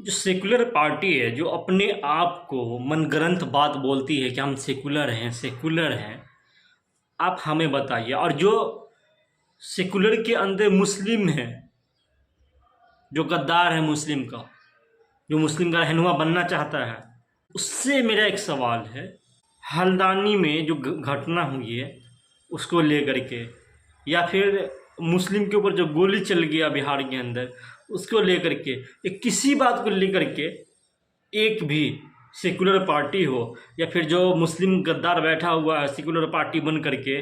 जो secular party है, जो अपने आप को मनगढ़ंत बात बोलती है कि हम सेकुलर हैं, आप हमें बताइए। और जो सेकुलर के अंदर मुस्लिम है, जो गद्दार है मुस्लिम का, जो मुस्लिम का रहनुमा बनना चाहता है, उससे मेरा एक सवाल है। हल्द्वानी में जो घटना हुई है उसको लेकर के, या फिर मुस्लिम के ऊपर जो गोली चल गया बिहार के अंदर उसको लेकर के, या किसी बात को लेकर के एक भी सेकुलर पार्टी हो, या फिर जो मुस्लिम गद्दार बैठा हुआ है सेकुलर पार्टी बन करके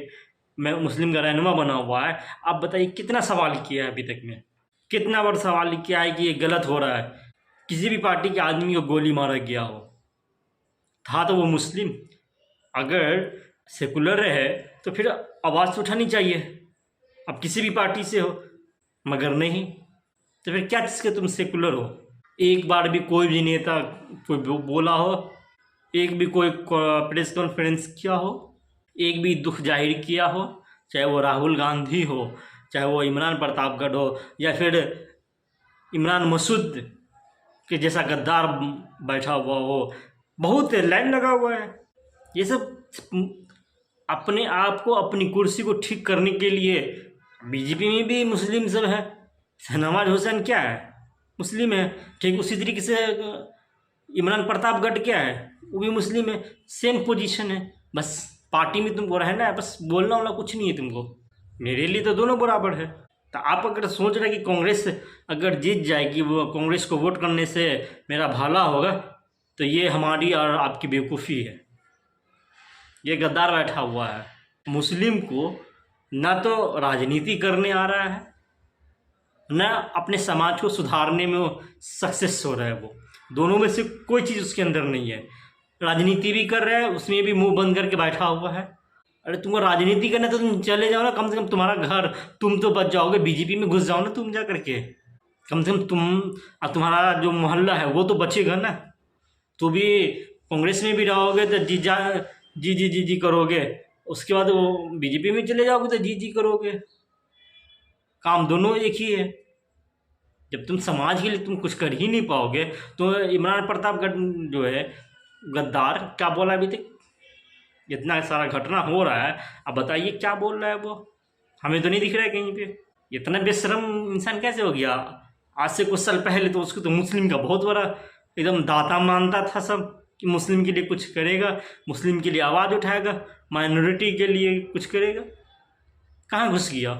मैं मुस्लिम का रहनुमा बना हुआ है, आप बताइए कितना सवाल किया है अभी तक में? कितना बार सवाल किया है कि ये गलत हो रहा है? किसी भी पार्टी के आदमी को गोली मारा गया हो, था तो वो मुस्लिम। अगर सेकुलर है तो फिर आवाज़ उठानी चाहिए, अब किसी भी पार्टी से हो, मगर नहीं। तो फिर क्या चीज़ के तुम सेकुलर हो? एक बार भी कोई भी नेता कोई बोला हो, एक भी कोई प्रेस कॉन्फ्रेंस किया हो, एक भी दुख जाहिर किया हो, चाहे वो राहुल गांधी हो, चाहे वो इमरान प्रतापगढ़ हो, या फिर इमरान मसूद के जैसा गद्दार बैठा हुआ हो, बहुत लाइन लगा हुआ है। ये सब अपने आप को, अपनी कुर्सी को ठीक करने के लिए। बीजेपी में भी मुस्लिम सब है, शहनवाज हुसैन क्या है? मुस्लिम है। ठीक उसी तरीके से इमरान प्रतापगढ़ क्या है? वो भी मुस्लिम है। सेम पोजीशन है, बस पार्टी में तुमको रहना है, बस बोलना वाला कुछ नहीं है तुमको। मेरे लिए तो दोनों बराबर है। तो आप अगर सोच रहे कि कांग्रेस अगर जीत जाएगी, वो कांग्रेस को वोट करने से मेरा भला होगा, तो ये हमारी और आपकी बेवकूफ़ी है। ये गद्दार बैठा हुआ है। मुस्लिम को ना तो राजनीति करने आ रहा है, ना अपने समाज को सुधारने में वो सक्सेस हो रहा है। वो दोनों में से कोई चीज़ उसके अंदर नहीं है। राजनीति भी कर रहा है, उसमें भी मुंह बंद करके बैठा हुआ है। अरे तुमको राजनीति करना तो तुम चले जाओ ना, कम से कम तुम्हारा घर, तुम तो बच जाओगे। बीजेपी में घुस जाओ ना तुम जा करके, कम से कम तुम और तुम्हारा जो मोहल्ला है वो तो बचेगा ना। तो भी कांग्रेस में भी रहोगे तो जी करोगे, उसके बाद वो बीजेपी में चले जाओगे तो जी करोगे। काम दोनों एक ही है। जब तुम समाज के लिए तुम कुछ कर ही नहीं पाओगे, तो इमरान प्रतापगढ़ जो है गद्दार क्या बोला अभी तक? इतना सारा घटना हो रहा है, अब बताइए क्या बोल रहा है वो? हमें तो नहीं दिख रहा है कहीं पे। इतना बेशरम इंसान कैसे हो गया? आज से कुछ साल पहले तो उसको तो मुस्लिम का बहुत बड़ा एकदम दाता मानता था सब, कि मुस्लिम के लिए कुछ करेगा, मुस्लिम के लिए आवाज़ उठाएगा, माइनॉरिटी के लिए कुछ करेगा। कहाँ घुस गया?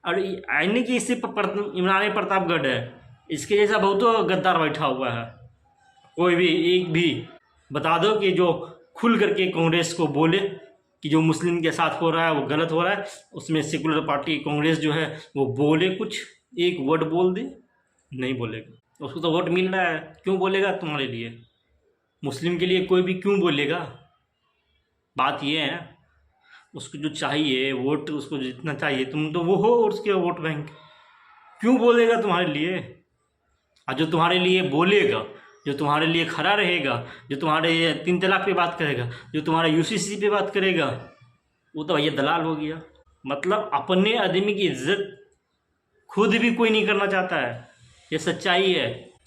और आईने की इसी पर इमरान प्रतापगढ़ है, इसके जैसा बहुत गद्दार बैठा हुआ है। कोई भी एक भी बता दो कि जो खुल करके कांग्रेस को बोले कि जो मुस्लिम के साथ हो रहा है वो गलत हो रहा है, उसमें सेकुलर पार्टी कांग्रेस जो है वो बोले, कुछ एक वर्ड बोल दे। नहीं बोलेगा। उसको तो वोट मिल रहा है, क्यों बोलेगा तुम्हारे लिए? मुस्लिम के लिए कोई भी क्यों बोलेगा? बात ये है, उसको जो चाहिए वोट, उसको जितना चाहिए, तुम तो वो हो उसके वोट बैंक, क्यों बोलेगा तुम्हारे लिए? और जो तुम्हारे लिए बोलेगा, जो तुम्हारे लिए खड़ा रहेगा, जो तुम्हारे 3 तलाक पे बात करेगा, जो तुम्हारा यूसीसी पे बात करेगा, वो तो भैया दलाल हो गया। मतलब अपने आदमी की इज्जत खुद भी कोई नहीं करना चाहता है, ये सच्चाई है।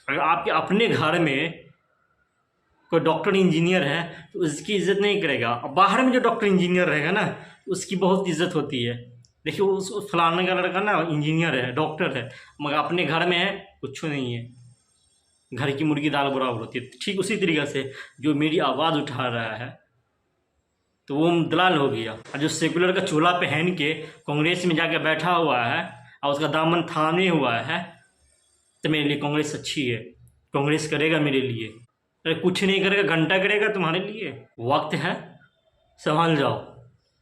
अगर आपके अपने घर में कोई डॉक्टर इंजीनियर है तो उसकी इज्जत नहीं करेगा, और बाहर में जो डॉक्टर इंजीनियर रहेगा ना उसकी बहुत इज्जत होती है। देखिए उस फलाने का लड़का ना इंजीनियर है, डॉक्टर है, मगर अपने घर में है कुछ नहीं है। घर की मुर्गी दाल बराबर होती है। ठीक उसी तरीके से जो मेरी आवाज़ उठा रहा है तो वो दलाल हो गया। और जो सेकुलर का चोला पहन के कांग्रेस में जाके बैठा हुआ है और उसका दामन थामे हुआ है, तो मेरे लिए कांग्रेस अच्छी है। कांग्रेस करेगा मेरे लिए। अरे कुछ नहीं करेगा, घंटा करेगा तुम्हारे लिए। वक्त है, संभाल जाओ।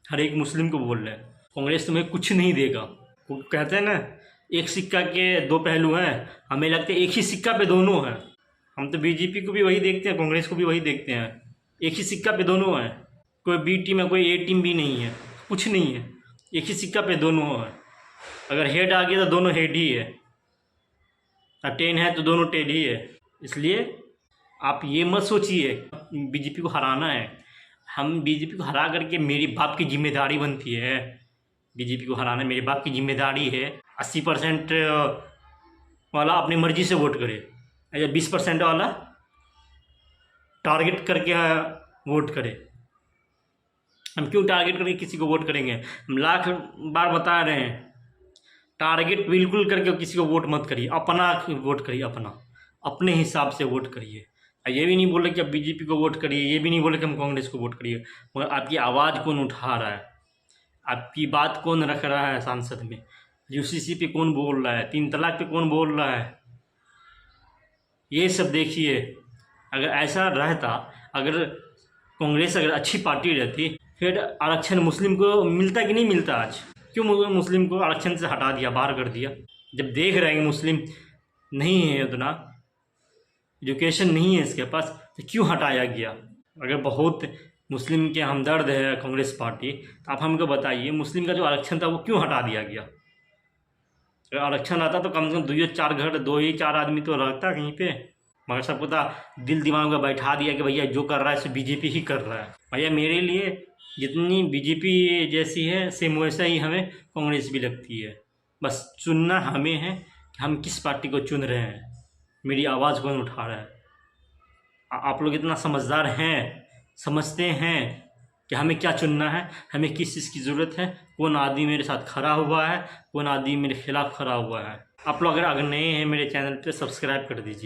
हर एक मुस्लिम को बोल रहे हैं कांग्रेस तुम्हें कुछ नहीं देगा। वो कहते हैं ना एक सिक्का के 2 पहलू हैं, हमें लगता है एक ही सिक्का पे दोनों हैं। हम तो बीजेपी को भी वही देखते हैं, कांग्रेस को भी वही देखते हैं, एक ही सिक्का पे दोनों हैं। कोई बी टीम है, कोई ए टीम भी नहीं है, कुछ नहीं है, एक ही सिक्का पे दोनों है। अगर हेड आ गया तो दोनों हेड ही है, और टेन है तो दोनों टेन ही है। इसलिए आप ये मत सोचिए बीजेपी को हराना है। हम बीजेपी को हरा करके मेरी बाप की जिम्मेदारी बनती है। बीजेपी को हराना मेरे बाप की जिम्मेदारी है। 80% वाला अपनी मर्जी से वोट करे, या 20% वाला टारगेट करके वोट करें। हम क्यों टारगेट करके किसी को वोट करेंगे? हम लाख बार बता रहे हैं, टारगेट बिल्कुल करके किसी को वोट मत करिए, अपना वोट करिए, अपने हिसाब से वोट करिए। ये भी नहीं बोले कि आप बीजेपी को वोट करिए, ये भी नहीं बोले कि हम कांग्रेस को वोट करिए, मगर आपकी आवाज़ कौन उठा रहा है, आपकी बात कौन रख रहा है संसद में, यूसीसी पे कौन बोल रहा है, 3 तलाक पे कौन बोल रहा है, ये सब देखिए। अगर ऐसा रहता, अगर कांग्रेस अगर अच्छी पार्टी रहती, फिर आरक्षण मुस्लिम को मिलता कि नहीं मिलता? आज क्यों मुस्लिम को आरक्षण से हटा दिया, बाहर कर दिया? जब देख रहे हैं कि मुस्लिम नहीं है, उतना एजुकेशन नहीं है इसके पास, तो क्यों हटाया गया? अगर बहुत मुस्लिम के हमदर्द है कांग्रेस पार्टी, तो आप हमको बताइए मुस्लिम का जो आरक्षण था वो क्यों हटा दिया गया? अगर आरक्षण आता तो कम से कम 2-4 घर, 2-4 आदमी तो रहता कहीं पे, मगर सबको तो दिल दिमाग में बैठा दिया कि भैया जो कर रहा है सो बीजेपी ही कर रहा है। भैया मेरे लिए जितनी बीजेपी जैसी है सेम वैसा ही हमें कांग्रेस भी लगती है। बस चुनना हमें है कि हम किस पार्टी को चुन रहे हैं, मेरी आवाज़ कौन उठा रहा है। आप लोग इतना समझदार हैं, समझते हैं कि हमें क्या चुनना है, हमें किस चीज़ की ज़रूरत है, कौन आदमी मेरे साथ खड़ा हुआ है, कौन आदमी मेरे खिलाफ खड़ा हुआ है। आप लोग अगर नए हैं मेरे चैनल पे, सब्सक्राइब कर दीजिए।